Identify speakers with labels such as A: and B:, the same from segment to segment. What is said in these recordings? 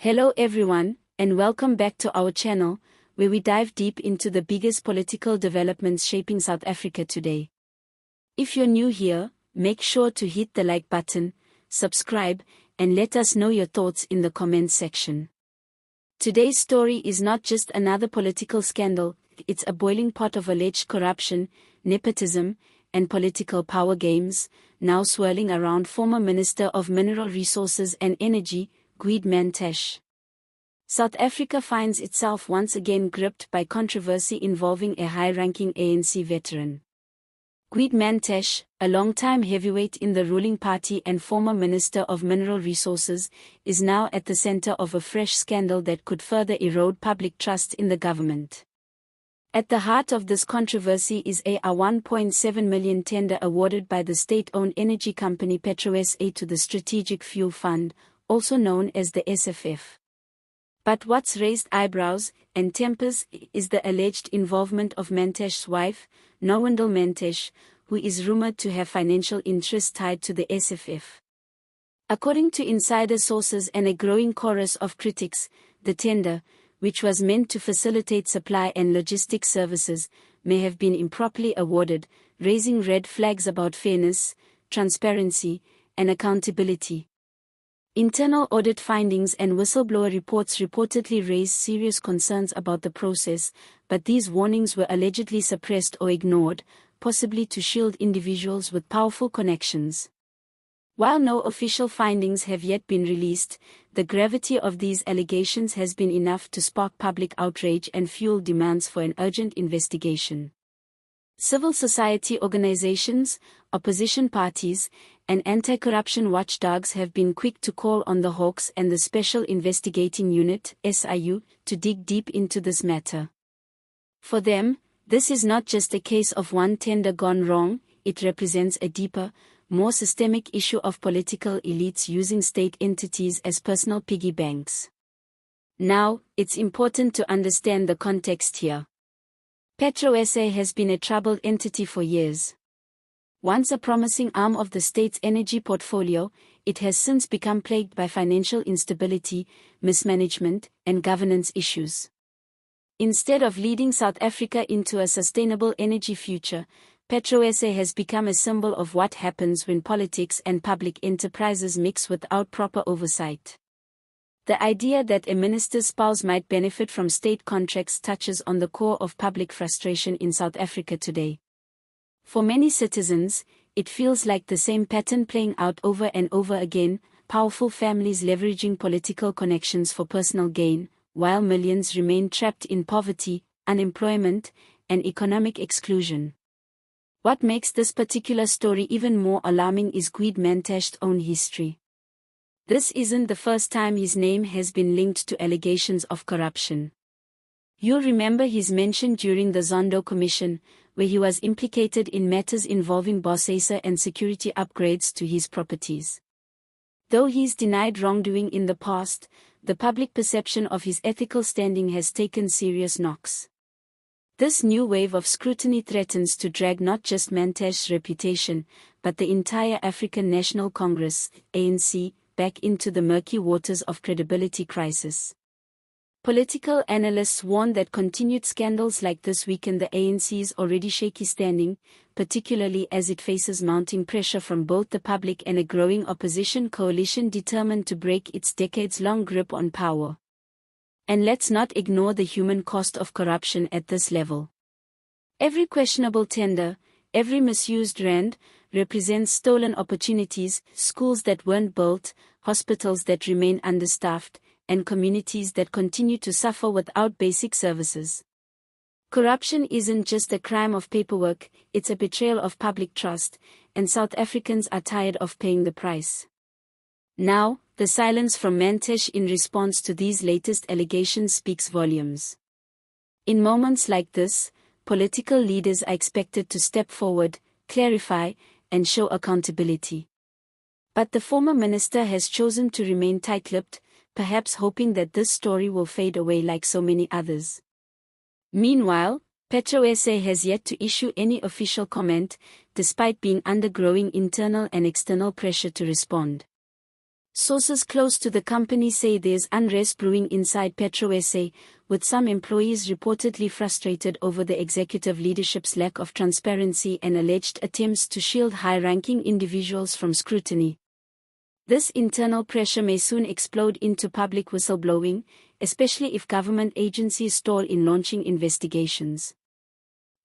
A: Hello everyone, and welcome back to our channel, where we dive deep into the biggest political developments shaping South Africa today. If you're new here, make sure to hit the like button, subscribe, and let us know your thoughts in the comments section. Today's story is not just another political scandal, it's a boiling pot of alleged corruption, nepotism, and political power games, now swirling around former Minister of Mineral Resources and Energy, Gwede Mantashe. South Africa finds itself once again gripped by controversy involving a high-ranking ANC veteran. Gwede Mantashe, a long-time heavyweight in the ruling party and former Minister of Mineral Resources, is now at the center of a fresh scandal that could further erode public trust in the government. At the heart of this controversy is a R1.7 million tender awarded by the state-owned energy company PetroSA to the Strategic Fuel Fund, also known as the SFF. But what's raised eyebrows and tempers is the alleged involvement of Mantashe's wife, Nolwandle Mantashe, who is rumored to have financial interests tied to the SFF. According to insider sources and a growing chorus of critics, the tender, which was meant to facilitate supply and logistics services, may have been improperly awarded, raising red flags about fairness, transparency, and accountability. Internal audit findings and whistleblower reports reportedly raised serious concerns about the process, but these warnings were allegedly suppressed or ignored, possibly to shield individuals with powerful connections. While no official findings have yet been released, the gravity of these allegations has been enough to spark public outrage and fuel demands for an urgent investigation. Civil society organizations, opposition parties, and anti-corruption watchdogs have been quick to call on the Hawks and the Special Investigating Unit (SIU) to dig deep into this matter. For them, this is not just a case of one tender gone wrong, it represents a deeper, more systemic issue of political elites using state entities as personal piggy banks. Now, it's important to understand the context here. PetroSA has been a troubled entity for years. Once a promising arm of the state's energy portfolio, it has since become plagued by financial instability, mismanagement, and governance issues. Instead of leading South Africa into a sustainable energy future, PetroSA has become a symbol of what happens when politics and public enterprises mix without proper oversight. The idea that a minister's spouse might benefit from state contracts touches on the core of public frustration in South Africa today. For many citizens, it feels like the same pattern playing out over and over again, powerful families leveraging political connections for personal gain, while millions remain trapped in poverty, unemployment, and economic exclusion. What makes this particular story even more alarming is Gwede Mantashe's own history. This isn't the first time his name has been linked to allegations of corruption. You'll remember his mention during the Zondo Commission, where he was implicated in matters involving PetroSA and security upgrades to his properties. Though he's denied wrongdoing in the past, the public perception of his ethical standing has taken serious knocks. This new wave of scrutiny threatens to drag not just Mantashe's reputation, but the entire African National Congress, ANC, back into the murky waters of credibility crisis. Political analysts warn that continued scandals like this weaken the ANC's already shaky standing, particularly as it faces mounting pressure from both the public and a growing opposition coalition determined to break its decades-long grip on power. And let's not ignore the human cost of corruption at this level. Every questionable tender, every misused rand, represents stolen opportunities, schools that weren't built, hospitals that remain understaffed, and communities that continue to suffer without basic services. Corruption isn't just a crime of paperwork, it's a betrayal of public trust, and South Africans are tired of paying the price. Now, the silence from Mantashe in response to these latest allegations speaks volumes. In moments like this, political leaders are expected to step forward, clarify, and show accountability. But the former minister has chosen to remain tight-lipped, perhaps hoping that this story will fade away like so many others. Meanwhile, PetroSA has yet to issue any official comment, despite being under growing internal and external pressure to respond. Sources close to the company say there's unrest brewing inside PetroSA, with some employees reportedly frustrated over the executive leadership's lack of transparency and alleged attempts to shield high-ranking individuals from scrutiny. This internal pressure may soon explode into public whistleblowing, especially if government agencies stall in launching investigations.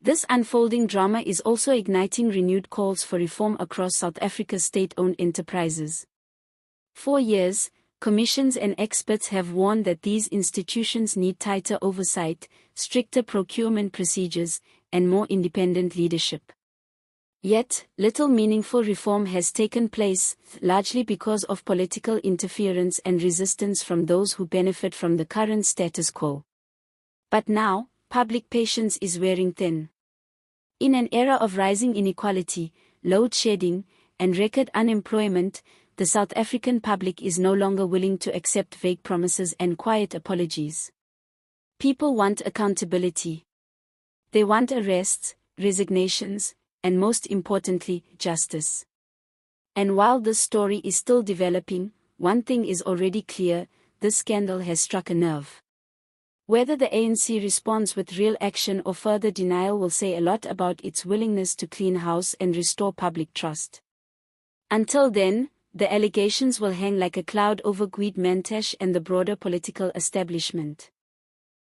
A: This unfolding drama is also igniting renewed calls for reform across South Africa's state-owned enterprises. For years, commissions and experts have warned that these institutions need tighter oversight, stricter procurement procedures, and more independent leadership. Yet, little meaningful reform has taken place, largely because of political interference and resistance from those who benefit from the current status quo. But now, public patience is wearing thin. In an era of rising inequality, load shedding, and record unemployment, the South African public is no longer willing to accept vague promises and quiet apologies. People want accountability. They want arrests, resignations, and most importantly, justice. And while this story is still developing, one thing is already clear: this scandal has struck a nerve. Whether the ANC responds with real action or further denial will say a lot about its willingness to clean house and restore public trust. Until then, the allegations will hang like a cloud over Gwede Mantashe and the broader political establishment.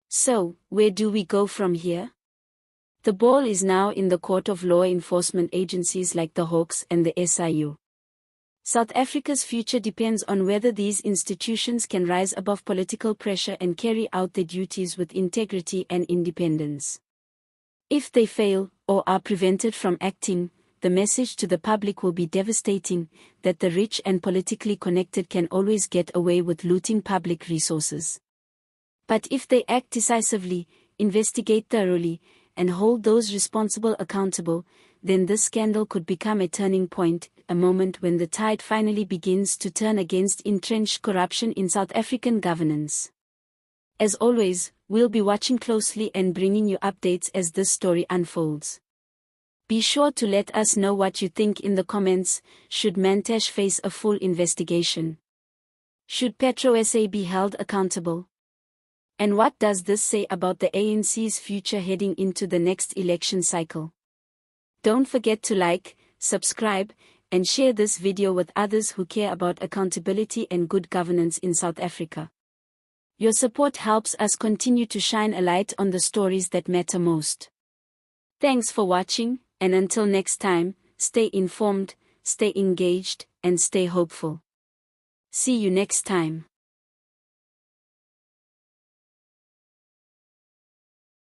A: So, where do we go from here? The ball is now in the court of law enforcement agencies like the Hawks and the SIU. South Africa's future depends on whether these institutions can rise above political pressure and carry out their duties with integrity and independence. If they fail, or are prevented from acting, the message to the public will be devastating: that the rich and politically connected can always get away with looting public resources. But if they act decisively, investigate thoroughly, and hold those responsible accountable, then this scandal could become a turning point, a moment when the tide finally begins to turn against entrenched corruption in South African governance. As always, we'll be watching closely and bringing you updates as this story unfolds. Be sure to let us know what you think in the comments. Should Mantashe face a full investigation? Should PetroSA be held accountable? And what does this say about the ANC's future heading into the next election cycle? Don't forget to like, subscribe, and share this video with others who care about accountability and good governance in South Africa. Your support helps us continue to shine a light on the stories that matter most. Thanks for watching. And until next time, stay informed, stay engaged, and stay hopeful. See you next time.